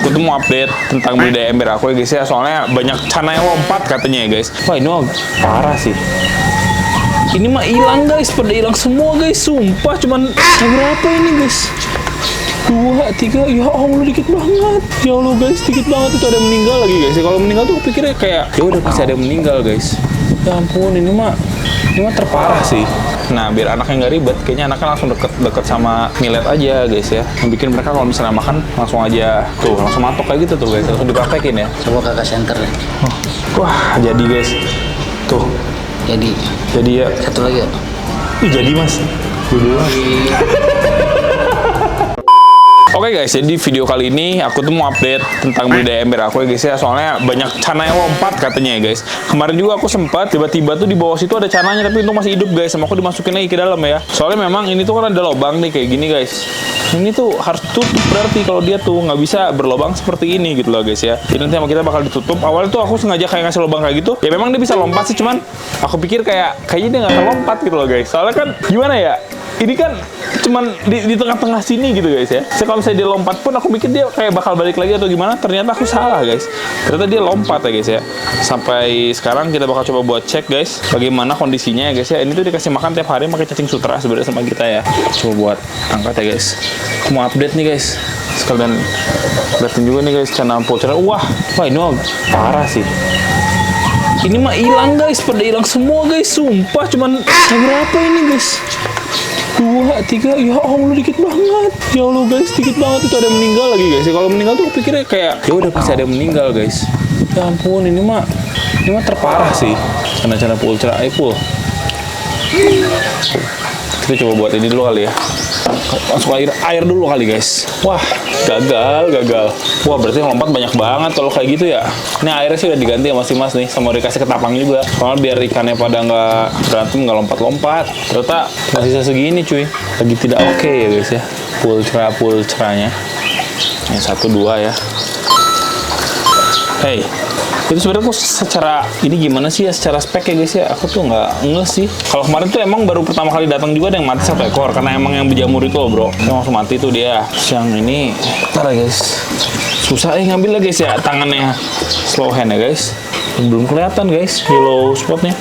aku tuh mau update tentang budidaya ember aku ya guys ya. Soalnya banyak cana yang lompat katanya ya guys. Wah ini mah parah sih. Ini mah hilang guys, pada hilang semua guys. Sumpah cuman berapa ini guys? 2, 3, ya Allah dikit banget. Ya Allah guys, dikit banget. Itu ada yang meninggal lagi guys. Kalau meninggal tuh aku pikirnya kayak ya udah pasti ada yang meninggal guys. Ya ampun, ini mah terparah sih. Nah, biar anaknya nggak ribet, kayaknya anaknya langsung deket sama millet aja guys ya. Yang bikin mereka kalau misalnya makan langsung aja tuh, langsung matok kayak gitu tuh guys. Langsung dipraktekin ya. Coba kakak center deh. Wah, jadi guys. Tuh. Jadi ya. Satu lagi ya. Jadi mas. Dulu. Oke guys, jadi video kali ini aku tuh mau update tentang budidaya ember aku ya guys ya. Soalnya banyak cana yang lompat katanya ya guys. Kemarin juga aku sempat tiba-tiba tuh di bawah situ ada cananya tapi untung masih hidup guys. Sama aku dimasukin lagi ke dalam ya. Soalnya memang ini tuh kan ada lubang nih kayak gini guys. Ini tuh harus tutup berarti kalau dia tuh nggak bisa berlubang seperti ini gitu loh guys ya. Jadi nanti sama kita bakal ditutup. Awalnya tuh aku sengaja kayak ngasih lubang kayak gitu. Ya memang dia bisa lompat sih, cuman aku pikir kayaknya dia nggak akan lompat gitu loh guys. Soalnya kan gimana ya? Ini kan cuman di tengah-tengah sini gitu guys ya. So, kalau misalnya dia lompat pun aku mikir dia kayak bakal balik lagi atau gimana. Ternyata aku salah guys. Ternyata dia lompat ya guys ya. Sampai sekarang kita bakal coba buat cek guys bagaimana kondisinya ya guys ya. Ini tuh dikasih makan tiap hari pakai cacing sutra sebenarnya sama kita ya. Coba buat angkat ya guys. Aku mau update nih guys. Sekalian liatin juga nih guys channel Pulchra. Wah ini mah parah sih. Ini mah hilang guys, pada hilang semua guys. Sumpah cuman berapa ini guys? 2, 3, ya Allah dikit banget. Ya Allah guys, dikit banget. Itu ada yang meninggal lagi guys. Kalau meninggal tuh aku pikirnya kayak ya udah pasti ada yang meninggal guys. Ya ampun, ini mah terparah sih. Cana-cana Pulchra, Pul. Kita coba buat ini dulu kali ya. Masuk air dulu kali guys. Wah, gagal. Wah, berarti lompat banyak banget kalau kayak gitu ya. Ini airnya sih udah diganti sama si Mas nih, sama dikasih ketapang juga. Soalnya biar ikannya pada nggak berantem, nggak lompat-lompat. Ternyata masih sisa segini cuy. Lagi tidak oke ya guys ya. Pulcranya. Yang 1, 2 ya. Hey. Itu sebenarnya aku secara ini gimana sih ya secara spek ya guys ya, aku tuh nggak ngeh sih. Kalau kemarin tuh emang baru pertama kali datang juga ada yang mati 1 ekor karena emang yang berjamur itu loh bro, yang langsung mati tuh dia. Yang ini ntar ya guys, susah ngambil lah guys ya, tangannya slow hand ya guys. Belum kelihatan guys yellow spotnya.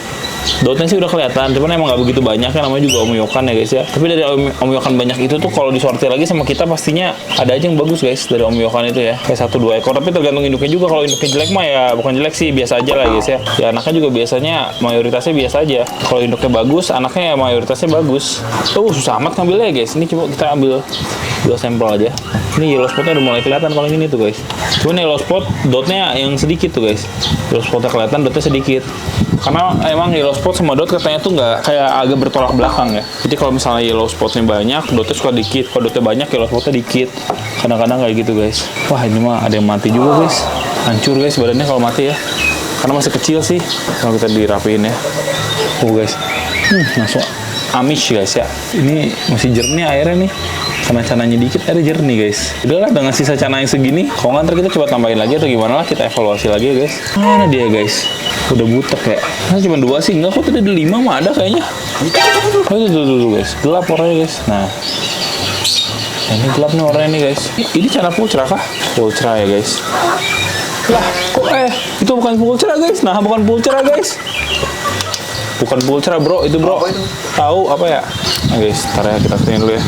Dotnya sih udah kelihatan, cuman emang nggak begitu banyak ya, namanya juga omyokan ya guys ya. Tapi dari omyokan banyak itu tuh kalau disortir lagi sama kita pastinya ada aja yang bagus guys dari omyokan itu ya. Kayak 1, 2 ekor, tapi tergantung induknya juga. Kalau induknya jelek mah ya bukan jelek sih, biasa aja lah guys ya. Ya anaknya juga biasanya mayoritasnya biasa aja. Kalau induknya bagus, anaknya ya mayoritasnya bagus. Susah amat ngambilnya ya guys. Ini coba kita ambil 2 sampel aja. Ini yellow spotnya udah mulai kelihatan kalau yang ini tuh guys. Cuman yellow spot dotnya yang sedikit tuh guys. Yellow spotnya kelihatan, dotnya sedikit. Karena emang yellow spot sama dot katanya tuh nggak kayak agak bertolak belakang ya. Jadi kalau misalnya yellow spotnya banyak, dotnya suka dikit. Kalau dotnya banyak, yellow spotnya dikit. Kadang-kadang kayak gitu guys. Wah ini mah ada yang mati juga guys. Hancur guys badannya kalau mati ya. Karena masih kecil sih. Kalau kita dirapiin ya. Guys. Langsung amish guys ya. Ini masih jernih airnya nih. Karena cananya dikit, ada jernih guys. Udahlah dengan sisa cana yang segini, kalau nggak ntar kita coba tambahin lagi atau gimana lah, kita evaluasi lagi ya guys. Mana dia guys? Udah butek ya? Nah cuma 2 sih, enggak kok tadi ada 5 mah ada kayaknya. Oh itu tuh guys, gelap warnanya guys. Nah, ini gelap nih warnanya nih guys. Ini cana Pulchra kah? Pulchra ya guys. Lah, kok itu bukan Pulchra guys. Nah, bukan Pulchra guys. Bukan Pulchra bro, itu bro. Tahu apa ya? Nah guys, ntar ya kita kesini dulu ya.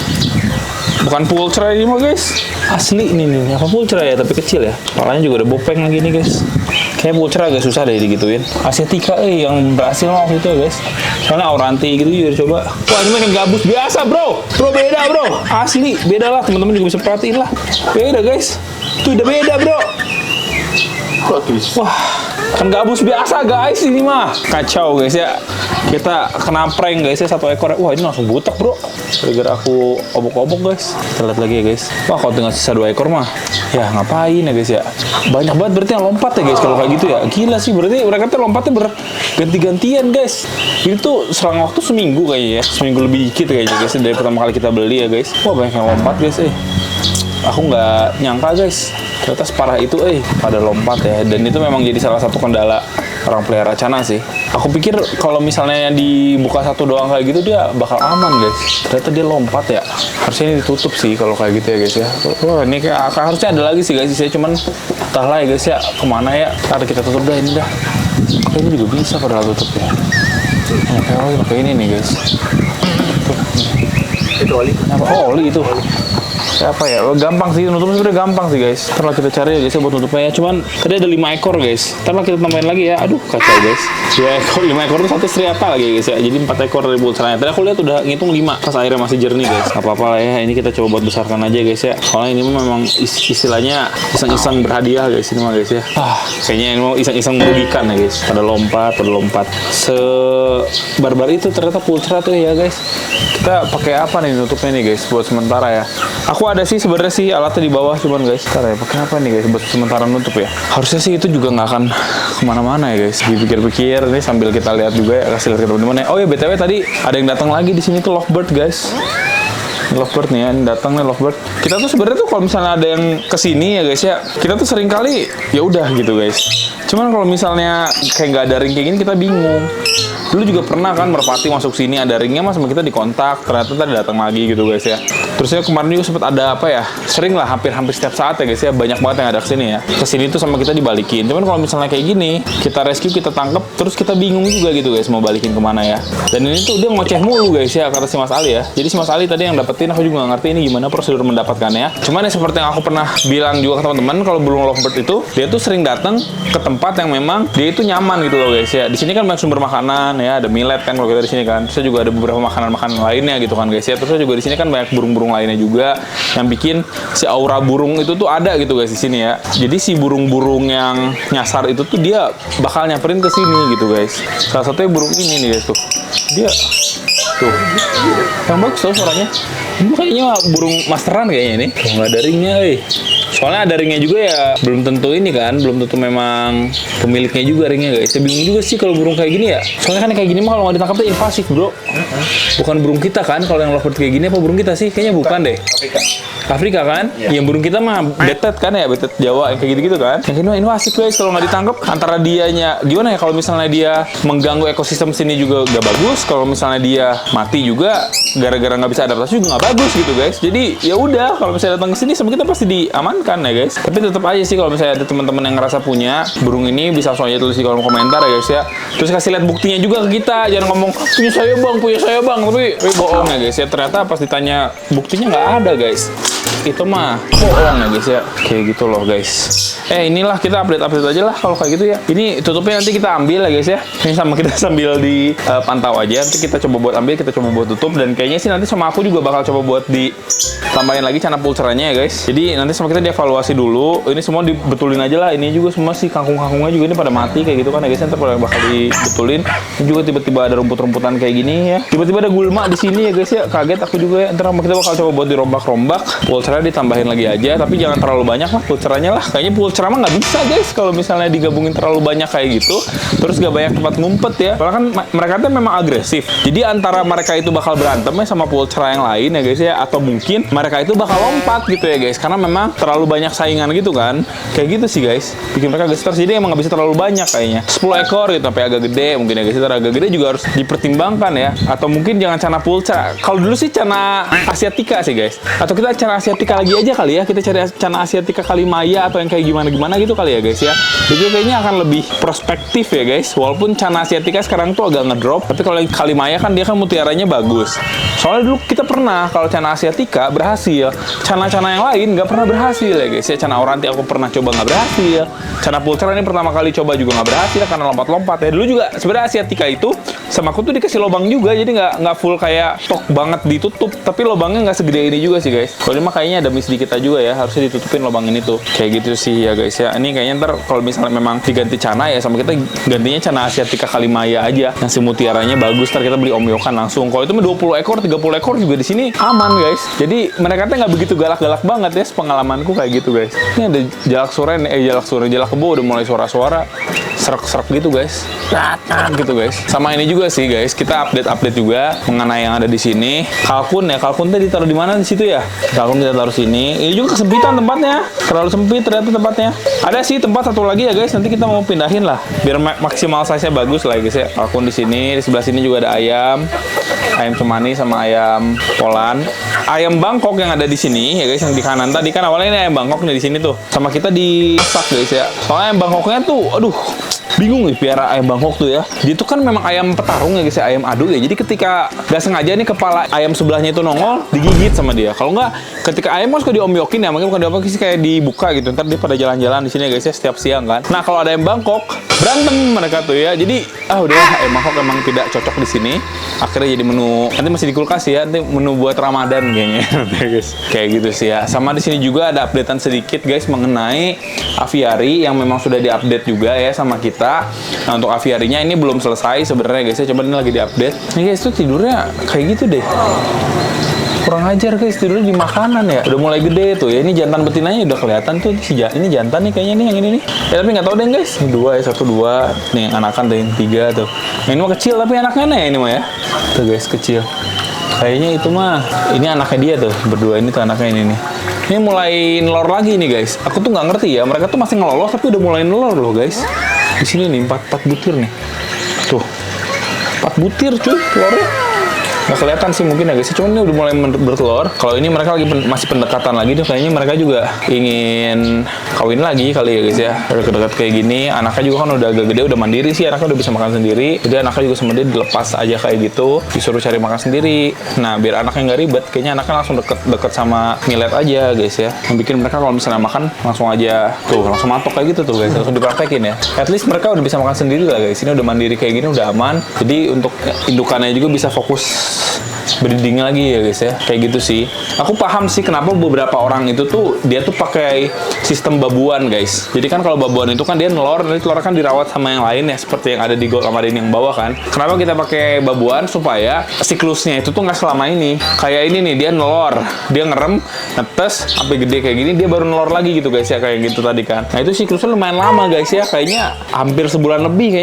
Bukan Pulchra ini mah guys. Asli nih apa Pulchra ya, tapi kecil ya. Kepalanya juga udah bopeng lagi nih guys. Kayak Pulchra agak susah deh digituin. Asiatica yang berhasil waktu itu ya guys. Soalnya Auranti gitu juga coba. Wah ini makin gabus biasa bro. Bro beda bro. Asli beda lah, teman-teman juga bisa perhatiin lah. Beda guys. Tuh udah beda bro. Wah, kan gabus biasa guys ini mah. Kacau guys ya. Kita kena prank guys ya 1 ekor. Wah ini langsung butek bro. Gara-gara aku obok-obok guys. Kita lihat lagi ya guys. Wah kalau tinggal sisa 2 ekor mah, ya ngapain ya guys ya. Banyak banget berarti yang lompat ya guys kalau kayak gitu ya. Gila sih berarti mereka tuh lompatnya berganti-gantian guys. Ini tuh selang waktu seminggu kayaknya ya. Seminggu lebih dikit kayaknya guys dari pertama kali kita beli ya guys. Wah banyak yang lompat guys Aku nggak nyangka guys. Ternyata separah itu pada lompat ya. Dan itu memang jadi salah satu kendala orang pelihara cana sih. Aku pikir kalau misalnya dibuka satu doang kayak gitu dia bakal aman guys. Ternyata dia lompat ya. Harusnya ini ditutup sih kalau kayak gitu ya guys ya. Wah ini kayak harusnya ada lagi sih guys. Saya cuman entahlah ya guys ya kemana ya. Ada kita tutup dah ini dah. Ini juga bisa padahal tutup ya. Pakai ini nih guys. Tuh. Itu oli. Apa? Oh oli itu. Apa ya? Gampang sih, nutupnya sebenarnya gampang sih guys. Ntar lah kita cari ya guys ya buat nutupnya ya. Cuman tadi ada 5 ekor guys. Ntar lah kita tambahin lagi ya. Aduh kacau guys. 2 ekor, 5 ekor itu satu striata lagi guys ya. Jadi 4 ekor dari pulseranya. Tadi aku lihat udah ngitung 5 pas airnya masih jernih guys. Gak apa-apa lah ya. Ini kita coba buat besarkan aja guys ya. Soalnya ini memang istilahnya iseng-iseng berhadiah guys ini mah guys ya. Kayaknya ini mau iseng-iseng merugikan ya guys. Pada lompat. Sebarbar itu ternyata pulsera tuh ya guys. Kita pakai apa nih nutupnya nih guys buat sementara ya. Aku ada sih sebenarnya sih alatnya di bawah cuman guys. Ntar ya pakai apa nih guys buat sementara nutup ya. Harusnya sih itu juga nggak akan kemana-mana ya guys. Dipikir-pikir nih sambil kita lihat juga ya, kasih lihat ke teman-teman ya. Oh ya BTW tadi ada yang datang lagi di sini tuh lovebird guys. Lovebird nih ya, ini datang nih lovebird. Kita tuh sebenarnya tuh kalau misalnya ada yang kesini ya guys ya, kita tuh sering kali ya udah gitu guys. Cuman kalau misalnya kayak nggak ada ring kayak gini kita bingung. Dulu juga pernah kan merpati masuk sini ada ringnya mas sama kita dikontak, ternyata tadi datang lagi gitu guys ya. Terus ya kemarin juga sempat ada apa ya, sering lah hampir setiap saat ya guys ya, banyak banget yang ada kesini ya. Kesini tuh sama kita dibalikin. Cuman kalau misalnya kayak gini, kita rescue, kita tangkep, terus kita bingung juga gitu guys mau balikin kemana ya. Dan ini tuh dia ngoceh mulu guys ya kata si Mas Ali ya. Jadi si Mas Ali tadi yang dapetin aku juga nggak ngerti ini gimana prosedur mendapatkannya. Cuman ya seperti yang aku pernah bilang juga ke teman-teman kalau burung lovebird itu dia tuh sering datang ke tempat yang memang dia itu nyaman gitu loh guys ya. Di sini kan banyak sumber makanan ya, ada millet kan kalau kita di sini kan. Terus juga ada beberapa makanan-makanan lainnya gitu kan guys ya. Terus juga di sini kan banyak burung-burung lainnya juga yang bikin si aura burung itu tuh ada gitu guys di sini ya. Jadi si burung-burung yang nyasar itu tuh dia bakal nyamperin ke sini gitu guys. Salah satunya burung ini nih guys tuh. Dia tuh. Yang bagus tuh suaranya. Ini kayaknya burung masteran kayaknya ini. Nggak ada ringnya soalnya ada ringnya juga ya, belum tentu ini kan, belum tentu memang pemiliknya juga ringnya guys. Saya bingung juga sih kalau burung kayak gini ya. Soalnya kan kayak gini mah kalau nggak ditangkap tuh invasif bro. Bukan burung kita kan, kalau yang lovebird kayak gini apa burung kita sih? Kayaknya bukan deh. Afrika kan? Ya. Yang burung kita mah betet kan ya, betet Jawa yang kayak gitu-gitu kan. Yang ini mah invasif guys, kalau nggak ditangkap antara dianya gimana ya, kalau misalnya dia mengganggu ekosistem sini juga nggak bagus, kalau misalnya dia mati juga gara-gara nggak bisa adaptasi juga nggak bagus gitu guys. Jadi ya udah kalau misalnya datang ke sini sama kita pasti diamankan ya guys. Tapi tetap aja sih kalau misalnya ada teman-teman yang ngerasa punya burung ini bisa langsung aja tulis di kolom komentar ya guys ya. Terus kasih lihat buktinya juga ke kita, jangan ngomong punya saya bang, tapi bohong ya guys ya. Ternyata pas ditanya buktinya nggak ada guys. Itu mah bohong ya guys ya. Kayak gitu loh guys. Inilah kita update aja lah kalau kayak gitu ya. Ini tutupnya nanti kita ambil ya guys ya. Ini sama kita sambil dipantau aja. Nanti kita coba buat ambil, kita coba buat tutup. Dan kayaknya sih nanti sama aku juga bakal coba buat ditambahin lagi cana pulseranya ya guys. Jadi nanti sama kita dievaluasi dulu. Ini semua dibetulin aja lah. Ini juga semua sih kangkung-kangkungnya juga ini pada mati kayak gitu kan ya guys. Nanti bakal dibetulin. Ini juga tiba-tiba ada rumput-rumputan kayak gini ya. Tiba-tiba ada gulma di sini ya guys ya. Kaget aku juga ya. Ntar kita bakal coba buat dirombak-rombak. Pulsernya ditambahin lagi aja. Tapi jangan terlalu banyak lah pulseranya lah. Kayaknya pulser mah nggak bisa guys kalau misalnya digabungin terlalu banyak kayak gitu, terus gak banyak tempat ngumpet ya. Soalnya kan mereka tuh memang agresif. Jadi antara mereka itu bakal berantem ya sama pulcra yang lain ya guys ya, atau mungkin mereka itu bakal lompat gitu ya guys, karena memang terlalu banyak saingan gitu kan. Kayak gitu sih guys, bikin mereka gester. Jadi emang nggak bisa terlalu banyak kayaknya. 10 ekor gitu sampai agak gede mungkin ya guys. Agak gede juga harus dipertimbangkan ya. Atau mungkin jangan cana pulcra. Kalau dulu sih cana asiatica sih guys. Atau kita cana asiatica lagi aja kali ya. Kita cari cana asiatica kalimaya atau yang kayak gimana gitu kali ya guys ya. Itu kayaknya akan lebih prospektif ya guys. Walaupun cana asiatica sekarang tuh agak ngedrop, tapi kalau yang kalimaya kan dia kan mutiaranya bagus. Soalnya dulu kita pernah kalau cana asiatica berhasil, cana-cana yang lain nggak pernah berhasil ya guys ya. Cana oranti aku pernah coba nggak berhasil. Cana pulcra ini pertama kali coba juga nggak berhasil karena lompat-lompat ya. Dulu juga sebenarnya asiatica itu sama aku tuh dikasih lubang juga, jadi nggak full kayak tok banget ditutup, tapi lubangnya nggak segede ini juga sih guys. Kalau ini mah kayaknya ada miss di kita juga ya, harusnya ditutupin lubang ini tuh. Kayak gitu sih ya guys ya. Ini kayaknya ntar kalau misalnya memang diganti cana ya sama kita gantinya cana asiatica kalimaya aja yang si mutiaranya bagus. Ntar kita beli omyokan langsung. Kalau itu mah 20 ekor 30 ekor juga di sini aman guys. Jadi mereka tuh nggak begitu galak-galak banget ya, sepengalamanku kayak gitu guys. Ini ada jalak kebo udah mulai suara-suara serak-serak gitu guys, gitu guys. Sama ini juga sih guys, kita update juga mengenai yang ada di sini. Kalkun tadi ditaruh di mana di situ ya? Kalkun kita taruh sini. Ini juga kesempitan tempatnya, terlalu sempit ternyata tempatnya. Ada sih tempat satu lagi ya guys, nanti kita mau pindahin lah, biar maksimal size-nya bagus lah guys ya. Akun di sini, di sebelah sini juga ada ayam cemani sama ayam Poland. Ayam Bangkok yang ada di sini ya guys, yang di kanan tadi kan awalnya ini ayam Bangkok nih di sini tuh. Sama kita disak guys ya. Soalnya ayam Bangkoknya tuh, aduh, bingung nih piara ayam Bangkok tuh ya. Dia tuh kan memang ayam petarung ya guys ya, ayam adu ya. Jadi ketika gak sengaja nih kepala ayam sebelahnya itu nongol, digigit sama dia. Kalau nggak, ketika ayam kan suka diomyokin ya, makanya bukan diomyokin sih, kayak dibuka gitu. Ntar dia pada jalan-jalan di sini ya guys ya setiap siang kan. Nah kalau ada ayam Bangkok, berantem mereka tuh ya. Jadi udah ayam Bangkok emang tidak cocok di sini. Akhirnya jadi menu, nanti masih di kulkas ya, nanti menu buat Ramadan kayaknya guys. Kayak gitu sih ya. Sama di sini juga ada updatean sedikit guys mengenai aviary yang memang sudah diupdate juga ya sama kita. Nah untuk aviary-nya ini belum selesai sebenarnya guys ya, coba ini lagi diupdate. Nih guys tuh tidurnya kayak gitu deh. Kurang ajar guys, tidurnya di makanan ya. Udah mulai gede tuh ya. Ini jantan betinanya udah kelihatan tuh. Ini jantan nih kayaknya nih yang ini nih. Ya tapi nggak tahu deh guys. Ini 2 ya, 1 2. Nih yang anakan tuh yang 3 tuh. Yang ini mah kecil tapi anaknya ya ini mah ya. Tuh guys kecil. Kayaknya itu mah ini anaknya dia tuh. Berdua ini tuh anaknya ini nih. Ini mulai nelor lagi nih guys. Aku tuh nggak ngerti ya. Mereka tuh masih ngelolos tapi udah mulai nelor loh guys. Di sini nih 4 butir nih. Tuh. 4 butir cuy telurnya. Nggak kelihatan sih mungkin ya guys, cuman ini udah mulai bertelur. Kalau ini mereka lagi masih pendekatan lagi tuh, kayaknya mereka juga ingin kawin lagi kali ya guys ya. Udah dekat kayak gini, anaknya juga kan udah agak gede, udah mandiri sih, anaknya udah bisa makan sendiri. Jadi anaknya juga sama dia dilepas aja kayak gitu, disuruh cari makan sendiri. Nah biar anaknya nggak ribet, kayaknya anaknya langsung deket sama ngilet aja guys ya. Yang bikin mereka kalau misalnya makan langsung aja tuh, langsung matok kayak gitu tuh guys, langsung dipraktekin ya. At least mereka udah bisa makan sendiri lah guys. Ini udah mandiri kayak gini, udah aman. Jadi untuk indukannya juga bisa fokus breeding lagi ya guys ya, kayak gitu sih. Aku paham sih kenapa beberapa orang itu tuh dia tuh pakai sistem babuan guys. Jadi kan kalau babuan itu kan dia nelor, nanti telur kan dirawat sama yang lain ya, seperti yang ada di Gold Ramadan yang bawah kan. Kenapa kita pakai babuan? Supaya siklusnya itu tuh nggak selama ini. Kayak ini nih, dia nelor, dia ngerem, netes, sampai gede kayak gini, dia baru nelor lagi gitu guys ya, kayak gitu tadi kan. Nah itu siklusnya lumayan lama guys ya, kayaknya hampir sebulan lebih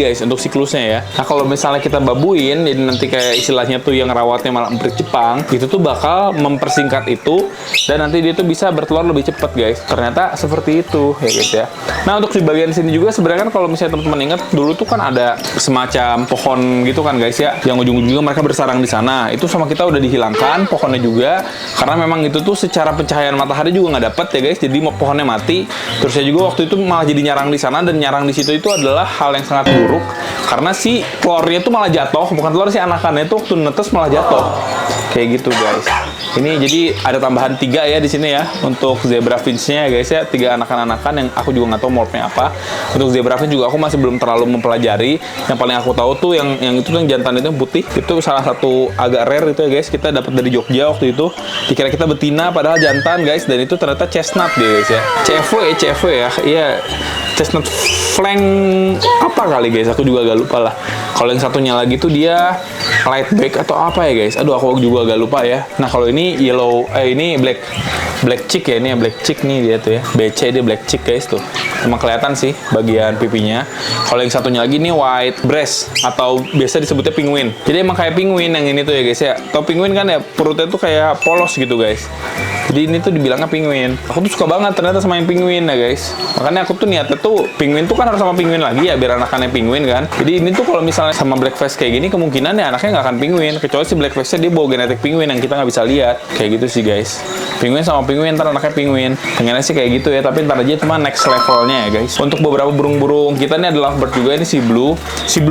guys untuk siklusnya ya. Nah kalau misalnya kita babuin, jadi nanti kayak istilahnya tuh yang rawatnya malah emprit Jepang, itu tuh bakal mempersingkat itu dan nanti dia tuh bisa bertelur lebih cepat guys. Ternyata seperti itu ya guys ya. Nah untuk di bagian sini juga sebenarnya kan kalau misalnya teman-teman ingat dulu tuh kan ada semacam pohon gitu kan guys ya, yang ujung-ujungnya mereka bersarang di sana. Itu sama kita udah dihilangkan pohonnya juga karena memang itu tuh secara pencahayaan matahari juga nggak dapet ya guys. Jadi pohonnya mati. Terus saya juga waktu itu malah jadi nyarang di sana, dan nyarang di situ itu adalah hal yang sangat buruk karena si telurnya tuh malah jatuh, bukan telur si anakannya itu waktu netes malah jatuh kayak gitu guys. Ini jadi ada tambahan 3 ya di sini ya untuk zebra finch-nya ya guys ya, 3 anakan-anakan yang aku juga nggak tahu morphnya apa. Untuk zebra finch juga aku masih belum terlalu mempelajari. Yang paling aku tahu tuh yang itu tuh yang jantan itu yang putih, itu salah satu agak rare itu ya guys, kita dapat dari Jogja waktu itu. Dikira kita betina padahal jantan guys, dan itu ternyata chestnut dia guys ya. CFW ya, iya chestnut flank apa kali guys, aku juga agak lupa lah. Kalau yang satunya lagi tuh dia light back atau apa ya guys, aduh aku juga agak lupa ya. Nah kalau ini yellow, ini black chick ya, ini ya black chick nih dia tuh ya, BC dia black chick guys tuh, emang kelihatan sih bagian pipinya. Kalau yang satunya lagi nih white breast atau biasa disebutnya penguin, jadi emang kayak penguin yang ini tuh ya guys ya. Tau penguin kan ya, perutnya tuh kayak polos gitu guys, jadi ini tuh dibilangnya penguin. Aku tuh suka banget ternyata sama yang penguin ya guys, makanya aku tuh niatnya tuh penguin tuh kan harus sama penguin lagi ya biar anakannya penguin kan. Jadi ini tuh kalau misalnya sama blackface kayak gini, kemungkinan ya anaknya nggak akan penguin, kecuali si blackface-nya dia bawa genetik penguin yang kita nggak bisa lihat kayak gitu sih guys. Penguin sama penguin, ntar anaknya penguin, pengennya sih kayak gitu ya, tapi ntar aja cuma next levelnya ya guys. Untuk beberapa burung-burung kita ini ada lovebird juga, ini si blue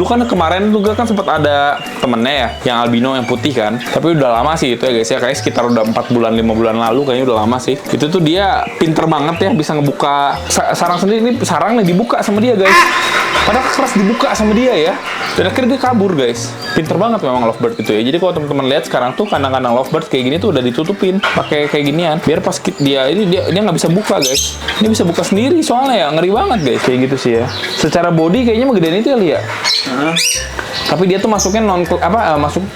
kan kemarin juga kan sempat ada temennya ya yang albino yang putih kan, tapi udah lama sih itu ya guys ya, kayak sekitar udah 4 bulan 5 bulan lalu kayaknya, udah lama sih. Itu tuh dia pinter banget ya, bisa ngebuka sarang sendiri. Ini sarangnya dibuka sama dia guys, padahal keras dibuka sama dia ya, dan akhirnya dia kabur guys. Pinter banget memang lovebird itu ya. Jadi kalau teman-teman lihat sekarang tuh kandang-kandang lovebird kayak gini tuh udah ditutupin pakai kayak ginian, biar pas dia nggak bisa buka guys. Ini bisa buka sendiri soalnya ya, ngeri banget guys kayak gitu sih ya. Secara body kayaknya mah gedein itu ya Lia. Tapi dia tuh masuknya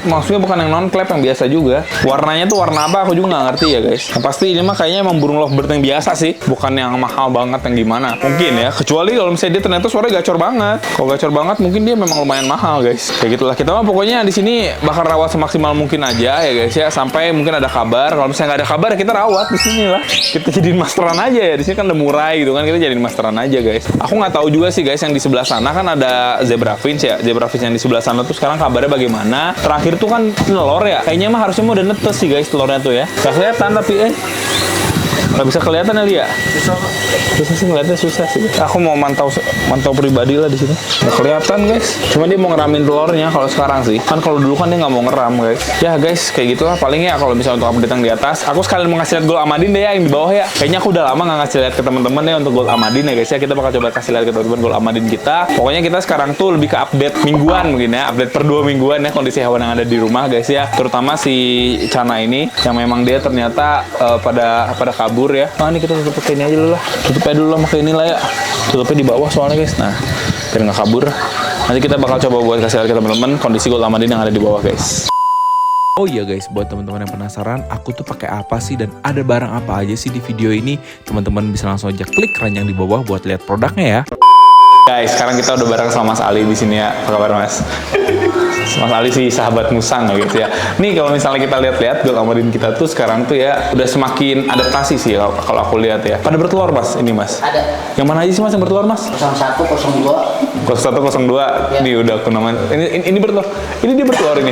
masuknya bukan yang non clap, yang biasa juga. Warnanya tuh warna apa aku juga nggak ngerti ya guys. Yang pasti ini mah kayaknya emang burung lovebird yang biasa sih, bukan yang mahal banget yang gimana. Mungkin ya, kecuali kalau misalnya dia ternyata suaranya gacor banget. Kalau gacor banget mungkin dia memang lumayan mahal guys. Kayak gitulah. Kita mah pokoknya di sini bakal rawat semaksimal mungkin aja ya guys ya, sampai mungkin ada kabar. Kalau misalnya nggak ada kabar ya kita rawat di sini lah. Kita jadiin masteran aja ya. Di sini kan udah murah gitu kan, kita jadiin masteran aja guys. Aku nggak tahu juga sih guys, yang di sebelah sana kan ada zebra finch ya. Zebra finch yang di sebelah sana tuh sekarang kabarnya bagaimana? Terakhir tuh kan telur ya. Kayaknya mah harusnya mau udah netes sih guys telurnya tuh ya. Gak kelihatan tapi nggak bisa kelihatan ya Lia? Susah sih ngeliatnya, susah sih. Aku mau mantau pribadi lah di sini. Nggak kelihatan guys. Cuma dia mau ngeramin telurnya kalau sekarang sih. Kan kalau dulu kan dia nggak mau ngeram guys. Ya guys kayak gitulah paling ya kalau misalnya untuk update yang di atas. Aku sekalian mau ngasih lihat Gold Amadin deh ya yang di bawah ya. Kayaknya aku udah lama nggak ngasih lihat ke teman-teman ya untuk Gold Amadin ya guys ya. Kita bakal coba kasih lihat ke teman-teman Gold Amadin kita. Pokoknya kita sekarang tuh lebih ke update mingguan mungkin ya. Update per 2 mingguan ya kondisi hewan yang ada di rumah guys ya. Terutama si Cana ini yang memang dia ternyata pada kabur ya. Nah ini kita tutup pakai ini aja dulu lah. Tutupnya dulu lah pakai ini lah ya. Tutupnya di bawah soalnya guys. Nah biar nggak kabur. Nanti kita bakal coba buat kasih lihat ke teman-teman kondisi Gold Amadin yang ada di bawah guys. Oh iya guys, buat teman-teman yang penasaran, aku tuh pakai apa sih dan ada barang apa aja sih di video ini? Teman-teman bisa langsung aja klik keranjang di bawah buat lihat produknya ya. Guys, sekarang kita udah bareng sama Mas Ali di sini ya. Apa kabar Mas? Mas Ali sih sahabat musang ya guys ya. Nih kalau misalnya kita lihat-lihat Gold Amadin kita tuh sekarang tuh ya udah semakin adaptasi sih kalau aku lihat ya. Pada bertelur Mas ini Mas. Ada. Yang mana aja sih Mas yang bertelur Mas? 01, 02. 0102. Ya. Nih udah aku namain. Ini bertelur. Ini dia bertelur ini.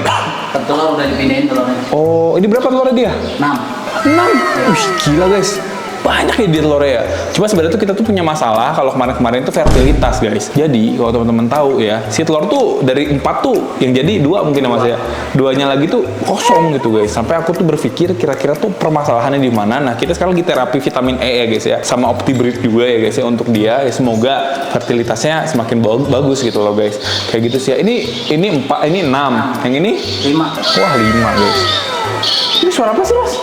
Telur udah dipindahin telurnya. Oh, ini berapa telurnya dia? 6. 6. Wih, gila guys. Banyak ya di telurnya ya. Cuma sebenarnya tuh kita tuh punya masalah kalau kemarin-kemarin tuh fertilitas guys. Jadi kalau teman-teman tahu ya, si telur tuh dari 4 tuh yang jadi 2 mungkin ya Mas ya. 2-nya lagi tuh kosong gitu guys. Sampai aku tuh berpikir kira-kira tuh permasalahannya di mana. Nah, kita sekarang lagi terapi vitamin E ya guys ya. Sama OptiBreed juga ya guys ya untuk dia. Ya, semoga fertilitasnya semakin bagus gitu loh guys. Kayak gitu sih ya. Ini 4, ini 6. Yang ini 5. Wah, 5 guys. Ini suara apa sih Mas?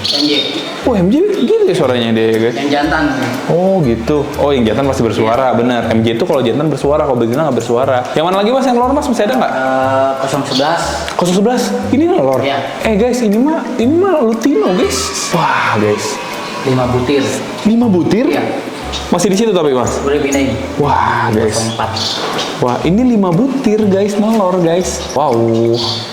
MJ. Oh MJ gitu ya suaranya dia ya guys. Yang jantan. Oh gitu. Oh yang jantan pasti bersuara, bener. MJ itu kalau jantan bersuara, kalau betina nggak bersuara. Yang mana lagi Mas yang telur Mas masih ada nggak? 011. 011. Ini telur. Iya. Guys ini mah lutino guys. Wah guys. 5 butir. 5 butir? Iya. Masih di situ tapi Mas. Udah pindahin. Wah guys. 04. Wah ini 5 butir guys, nelor guys. Wow.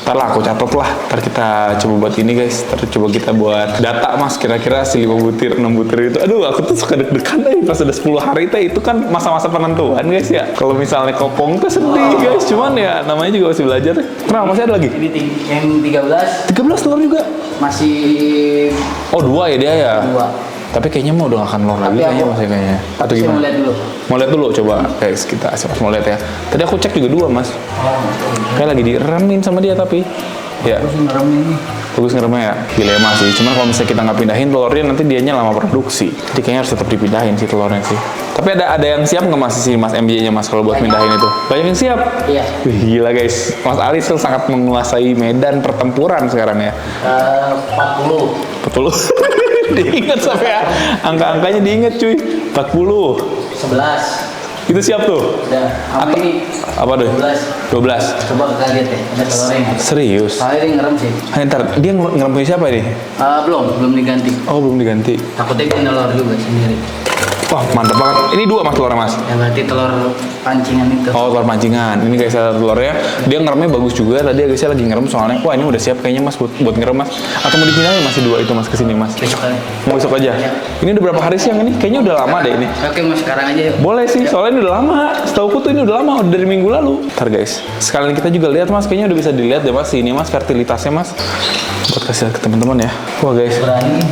Ntar lah aku catat lah. Ntar kita coba buat ini guys. Ntar coba kita buat data Mas. Kira-kira si 5 butir, 6 butir itu. Aduh aku tuh suka deg-degan deh. Pas udah 10 hari itu kan masa-masa penentuan guys ya. Kalau misalnya kopong tuh sedih guys. Cuman ya namanya juga masih belajar. Kenapa masih ada lagi? Ini yang 13. 13 telur juga? Masih. Oh 2 ya dia ya? 2. Tapi kayaknya mau udah gak akan telur lagi kayaknya Mas ya kayaknya. Atau Saya gimana? mau lihat dulu. Mau lihat dulu coba guys, kita mau lihat ya. Tadi aku cek juga 2 Mas. Kayak lagi diremin sama dia tapi. Ya. Terus ngerem ini. Bagus ngeremnya ya. Dilema sih. Cuman kalau misalnya kita nggak pindahin telurnya nanti dianya lama produksi. Jadi kayaknya harus tetap dipindahin sih telurnya sih. Tapi ada yang siap nggak Mas sih Mas MJ-nya Mas kalau buat pindahin itu? Banyak yang siap? Iya. Wih, gila guys. Mas Ali tuh sangat menguasai medan pertempuran sekarang ya. 40. Betul. Diingat sampai ya. Angka-angkanya diingat cuy. 40. 11. Itu siap tuh? Udah. Sama ini. Apa tuh? 12. 12. Coba kita lihat ya. Ada telurnya. Serius? Soalnya dia ngerem sih. Ntar dia ngerem punya siapa ini? Belum diganti. Oh belum diganti. Takutnya dia nelor juga sendiri. Wah mantap banget. Ini 2 Mas telurnya Mas? Ya berarti telur pancingan itu. Oh telur pancingan. Ini guys telurnya. Dia ngeremnya bagus juga. Tadi guysnya lagi ngerem soalnya. Wah ini udah siap kayaknya Mas buat ngerem Mas. Atau mau dipindahin masih 2 itu Mas kesini Mas? Besok kali. Mau besok aja? Ya. Ini udah berapa hari sih yang ini? Kayaknya udah lama deh ini. Oke Mas sekarang aja yuk. Boleh sih, soalnya ini udah lama. Setauku tuh ini udah lama, udah dari minggu lalu. Ntar guys, sekalian kita juga lihat Mas. Kayaknya udah bisa dilihat deh Mas. Ini Mas fertilitasnya Mas. Buat kasih lihat ke teman-teman ya. Wah guys. Berani.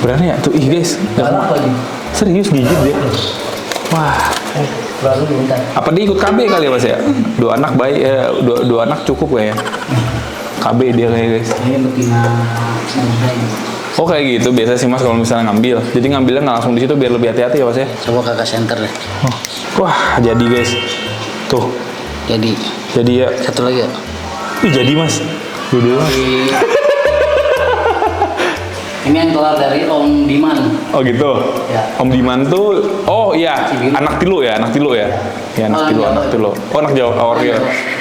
Berani ya? Tuh ih guys. Galak lagi. Serius gigit dia. Wah. Berani bentar. Apa dia ikut KB kali ya Mas ya? 2 anak bayi, 2 anak cukup ya? KB dia kayak guys. Ini betina. Oh kayak gitu biasa sih Mas kalau misalnya ngambil. Jadi ngambilnya nggak langsung di situ biar lebih hati-hati ya Mas ya. Coba kakak center deh. Wah jadi guys. Tuh. Jadi ya. satu lagi ya. Ih jadi Mas. Udah Mas. Ini yang keluar dari Om Diman. Oh gitu. Ya. Om Diman tuh, oh iya, Cibiru. anak tilu ya. Ya anak Oh, tilu. Oh anak Jawa. Oh, iya.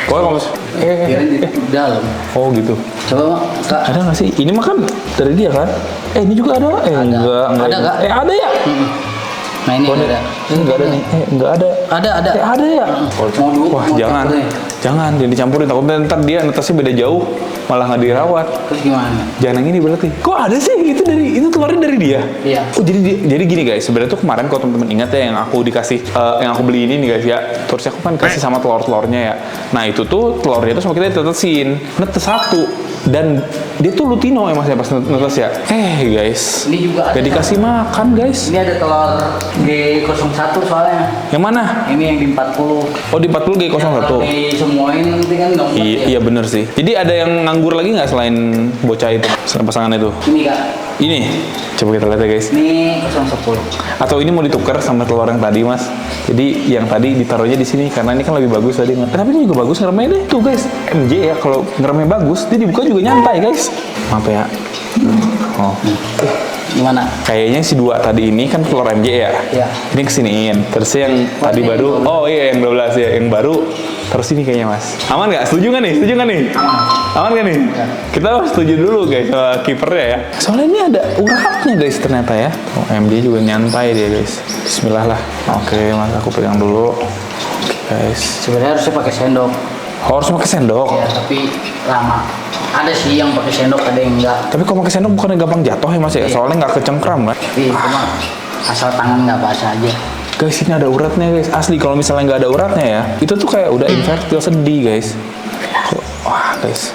Pokoknya kalau Kirain di dalam. oh gitu. Coba mak, Kak. Ada nggak sih? Ini mah kan dari dia kan? Ini juga ada? Enggak. Ada nggak? Ada ya? Nah ini Oh, ada. Ini enggak ada nih. Enggak ada. Ada. Ada ya? Mau dulu. Wah, mau jangan. campurin. Jangan dicampurin. Takutnya ntar dia netasnya beda jauh, malah nggak dirawat. Terus gimana? Jangan yang ini berarti. Kok ada sih? Itu telurnya dari dia. Iya. Oh, jadi gini guys. Sebenarnya tuh kemarin kalau teman-teman ingat ya yang aku dikasih yang aku beli ini nih guys ya. Terus aku kan kasih sama telur-telurnya ya. Nah, itu tuh telurnya tuh sama kita ditetesin. Netes satu. Dan dia tuh lutino ya Mas ya pas netes ya. Guys. Ini juga ada. Gak dikasih makan guys. Ini ada telur G01 soalnya. Yang mana? Ini yang di 40. Oh, di 40 G01. Kalau disemuain nanti kan nggak muat ya. Iya bener sih. Jadi ada yang nganggur lagi nggak selain bocah itu, selain pasangan itu? Ini Kak. Ini, coba kita lihat ya guys. Ini 010. Atau ini mau ditukar sama telur yang tadi mas? Jadi yang tadi ditaruhnya di sini karena ini kan lebih bagus tadi. Tapi ini juga bagus ngeremnya deh. Tuh guys, MJ ya kalau ngeremnya bagus, dia dibuka juga nyantai guys. Maaf ya. Oh. Gimana? Kayaknya si dua tadi ini kan telur MJ ya? Iya. Ini kesiniin. Terus yang tadi ini baru, 12. oh iya yang 12 ya, yang baru. Terus ini kayaknya mas. Aman nggak? Setuju nggak nih? Setuju nggak nih? Aman nggak nih? Ya. Kita harus setuju dulu guys sama kipernya ya. Soalnya ini ada uratnya guys ternyata ya. Oh MJ juga nyantai dia guys. Bismillah lah. Oke mas aku pegang dulu. Oke guys. Sebenarnya harusnya pakai sendok. Harus pakai sendok. Ya, tapi lama. Ada sih yang pakai sendok, ada yang enggak. Tapi kalau pakai sendok bukannya gampang jatuh ya mas ya? Soalnya nggak kecengkram kan? Tapi cuma asal tangan nggak basah aja. Guys ini ada uratnya guys. Asli kalau misalnya nggak ada uratnya ya, itu tuh kayak udah infertil sedih guys. Wah guys.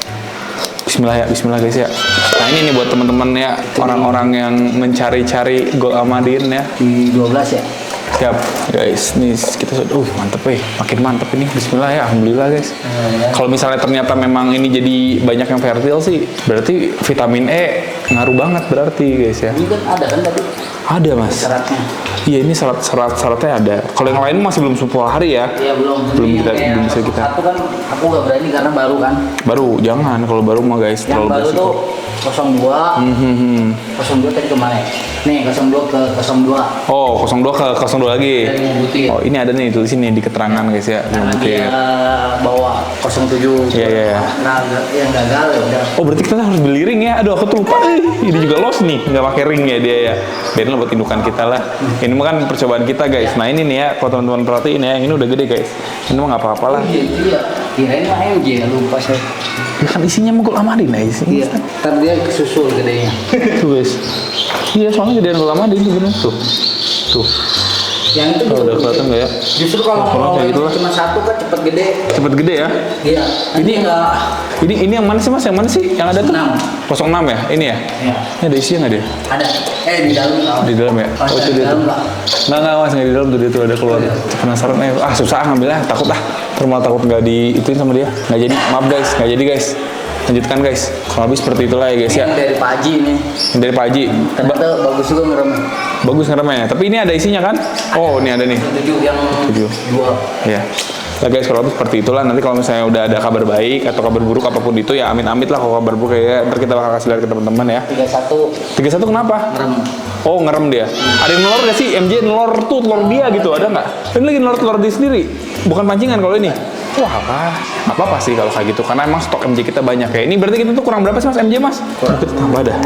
Bismillah ya, Bismillah guys ya. Nah ini nih buat teman-teman ya, orang-orang yang mencari-cari gol Amadin ya. Di 12 ya. Siap guys, nih kita sudah, mantep makin mantep ini. Bismillah ya, alhamdulillah guys. Kalau misalnya ternyata memang ini jadi banyak yang fertil sih, berarti vitamin E ngaruh banget berarti guys ya. Ini kan ada kan tadi Ada mas. syaratnya. Iya ini syaratnya ada. Kalau yang lain masih belum 10 hari ya. Iya belum. Belum Ini kita yang belum bisa kita. Satu kan aku nggak berani karena baru kan. Baru jangan kalau baru mah guys Yang terlalu baru beresiko. tuh 02. 02 tadi kemana? Nih 02 ke 02. Oh 02 ke 02 lagi. Dari ngebutin. Oh ini ada nih tulis sini di keterangan guys ya. Karena dia Ngebutin. bawa 07. Iya. Nah yang gagal ya udah. Oh berarti kita harus beli ring ya? Aduh aku tuh lupa. Ini juga los nih, nggak pakai ring ya dia ya. Biarin lah buat indukan kita lah. Ini mah kan percobaan kita guys. Nah ini nih ya, kalau teman-teman perhatiin ya, ini udah gede guys. Ini mah nggak apa-apa lah. Iya. Kirain mah MJ lupa saya. Ya kan isinya mah gol Amadin ya isinya. Iya. Ntar dia kesusul gedenya. Tuh guys. Iya soalnya gedean gol Amadin tuh bener tuh. Tuh. Yang itu Oh, udah kelihatan nggak ya? Justru kalau Kurang kayak gitu lah. cuma satu kan cepet gede. Cepet gede ya. Iya. Ini enggak. Ini yang mana sih mas? Yang mana sih? Yang ada tuh? 06. 06 ya? Ini ya? Iya. Ini ada isinya nggak dia? Ada. Di dalam tau. Di dalam ya? Oh, itu di dia dalam tuh. nggak? Nggak mas, nggak di dalam tuh dia tuh ada keluar. Penasaran susah ngambilnya, takut Termal takut nggak diituin sama dia. Nggak jadi, maaf guys, nggak jadi guys. Lanjutkan guys, kurang lebih seperti itulah ya guys ya. Yang dari Pak Haji nih. Yang dari Pak Haji, Ternyata bagus juga ngerem. bagus ngeremnya. Tapi ini ada isinya kan? Oh ini ada nih. 7 yang 7. 2. Ya. Nah guys, kalau lebih seperti itulah. Nanti kalau misalnya udah ada kabar baik atau kabar buruk apapun itu ya amit-amit lah kalau kabar buruk ya. Ntar kita bakal kasih lihat ke teman-teman ya. 31 31 kenapa? ngerem. Oh ngerem dia. Ada yang nelor gak sih? MJ nelor tuh telur dia gitu, ada nggak? Ini lagi nelor telur dia sendiri. Bukan pancingan kalau ini. Wah apa sih kalau kayak gitu? Karena emang stok MJ kita banyak ya. Ini berarti kita tuh kurang berapa sih mas MJ mas? Kurang. Kita tambah dah.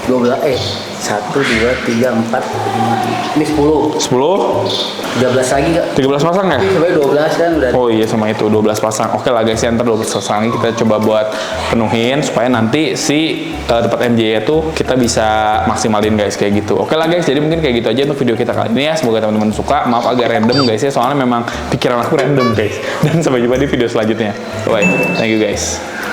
12 1 2 3 4 5. Ini 10. 10, 13 lagi Kak. 13 pasang ya? Ini sebenarnya 12 kan udah. Oh iya sama itu 12 pasang. Oke lah guys ya, ntar 12 pasang lagi kita coba buat penuhin supaya nanti si tempat MJ itu kita bisa maksimalin guys kayak gitu. Oke lah guys, jadi mungkin kayak gitu aja untuk video kita kali ini ya. Semoga teman-teman suka. Maaf agak random guys ya, soalnya memang pikiran aku random guys. Dan sampai jumpa di video selanjutnya. Bye, thank you guys.